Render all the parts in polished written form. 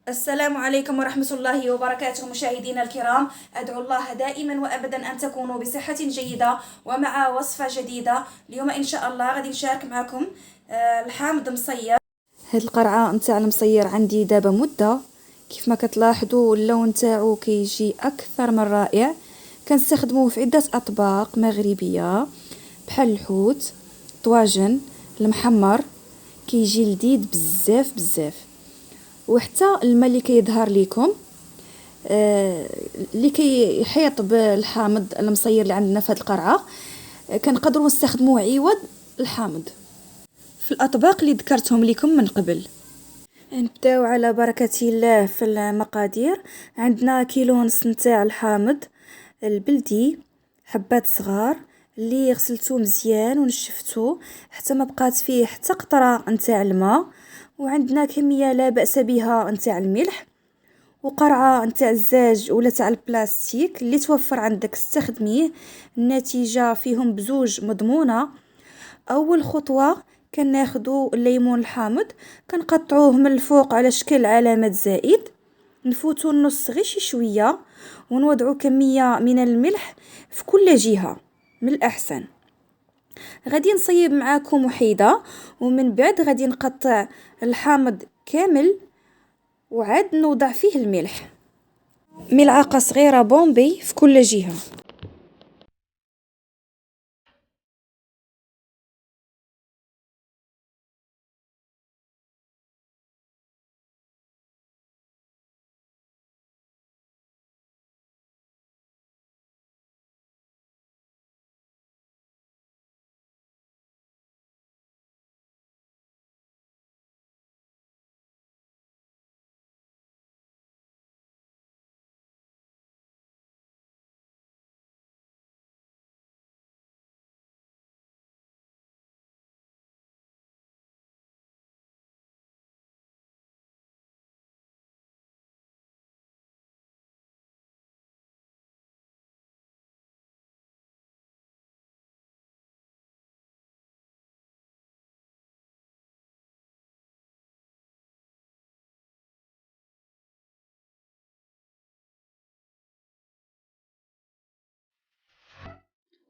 السلام عليكم ورحمة الله وبركاته مشاهدينا الكرام. أدعو الله دائما وأبدا أن تكونوا بصحة جيدة ومع وصفة جديدة. اليوم إن شاء الله غادي نشارك معكم الحامض مصير. هاد القرعة نتاع المصير عندي دابا مدة، كيف ما كتلاحظوا اللون تاعو كيجي أكثر من رائع. كنستخدموه في عدة أطباق مغربية بحال الحوت، طواجن، المحمر، كيجي لذيذ بزاف بزاف. وحتى الماء اللي كيظهر لكم اللي كيحيط بالحامض المصير اللي عندنا في هذه القرعه، كنقدروا نستخدموه عوض الحامض في الاطباق اللي ذكرتهم لكم من قبل. نبداو على بركه الله في المقادير. عندنا كيلو ونص نتاع الحامض البلدي، حبات صغار اللي غسلتو مزيان ونشفتو حتى ما بقات فيه حتى قطره نتاع الماء. وعندنا كميه لا باس بها نتاع الملح، وقرعه نتاع الزاج ولا تاع البلاستيك اللي توفر عندك استخدميه، النتيجه فيهم بزوج مضمونه. اول خطوه كناخدو الليمون الحامض، كنقطعوه من الفوق على شكل علامه زائد، نفوتو النص غير شي شويه، ونوضعو كميه من الملح في كل جهه من الاحسن. غادي نصيب معاكم وحيده، ومن بعد غادي نقطع الحامض كامل وعاد نوضع فيه الملح، ملعقه صغيره بومبي في كل جهه.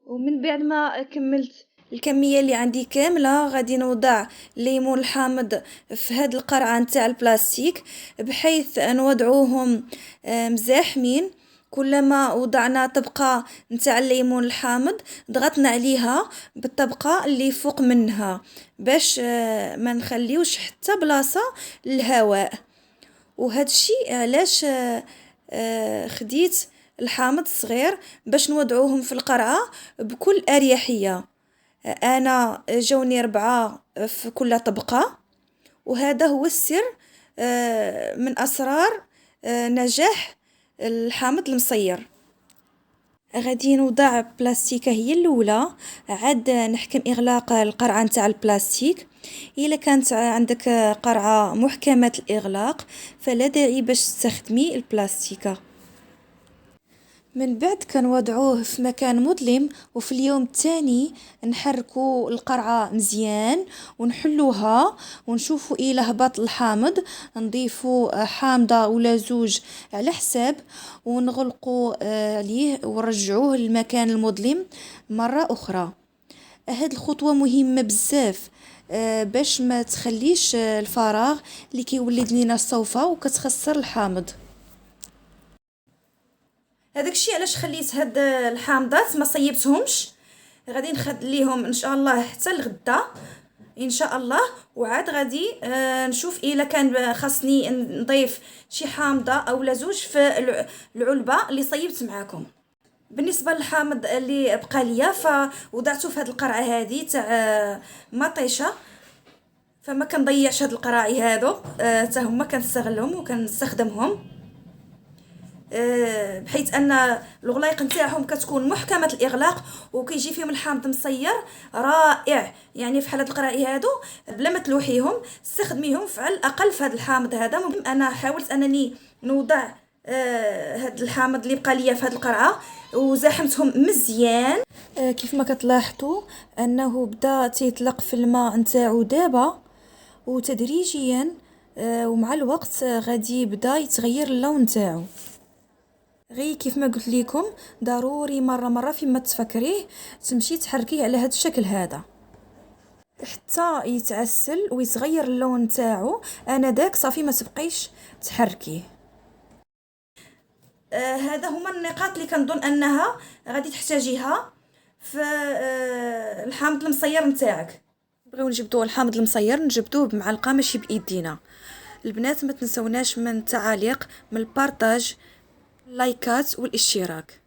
ومن بعد ما كملت الكميه اللي عندي كامله، غادي نوضع الليمون الحامض في هاد القرعه نتاع البلاستيك، بحيث نوضعوهم مزاحمين. كلما وضعنا طبقه نتاع الليمون الحامض ضغطنا عليها بالطبقه اللي فوق منها، باش ما نخليوش حتى بلاصه للهواء. وهذا الشيء علاش خديت الحامض الصغير باش نوضعوهم في القرعة بكل أريحية. أنا جوني 4 في كل طبقة، وهذا هو السر من أسرار نجاح الحامض المصير. غادي نوضع بلاستيكه هي الاولى، عاد نحكم اغلاق القرعه نتاع البلاستيك. الا كانت عندك قرعه محكمه الاغلاق فلا داعي باش تستخدمي البلاستيكه. من بعد كنوضعوه في مكان مظلم، وفي اليوم الثاني نحركوا القرعة مزيان ونحلوها ونشوفوا إلى هبط الحامض، نضيفوا حامضة ولا زوج على حساب، ونغلقوا عليه ونرجعوه للمكان المظلم مرة أخرى. هاد الخطوة مهمة بزاف باش ما تخليش الفراغ اللي كيولد لينا الصوفة وكتخسر الحامض. هذاك الشيء علاش خليت هاد الحامضات ما صيبتهمش. غادي نخليهم ان شاء الله حتى الغدا ان شاء الله، وعاد غادي نشوف الا كان خاصني نضيف شي حامضه او لا زوج في العلبه اللي صيبت معاكم. بالنسبه للحامض اللي بقى ليا فوضعته في هاد القرعه هذه تاع مطيشه، فما كنضيعش هاد القراعي هادو حتى هما كنستغلهم وكنستخدمهم، بحيث ان الغلايق نتاعهم كتكون محكمه الاغلاق وكيجي فيهم الحامض مصير رائع. يعني في حالة القرائي هادو بلا ما تلوحيهم استخدميهم على الاقل في هذا الحامض هذا. انا حاولت انني نوضع هاد الحامض اللي بقى ليا في هاد القرعه وزاحمتهم مزيان. كيف ما كتلاحظوا انه بدا تيطلق في الماء نتاعو دابا، وتدريجيا ومع الوقت غادي يبدا يتغير اللون تاعو. غير كيف ما قلت لكم، ضروري مره فيما تفكريه تمشي تحركيه على هذا الشكل هذا حتى يتعسل ويتغير اللون تاعو. انا داك صافي ما تبقيش تحركيه. هذا هما النقاط اللي كنظن انها غادي تحتاجيها في الحامض المصير نتاعك. بغيو نجبدو الحامض المصير نجبدوه بمعلقه ماشي بايدينا. البنات ما تنسوناش من التعاليق، من البارطاج، لايكات والاشتراك.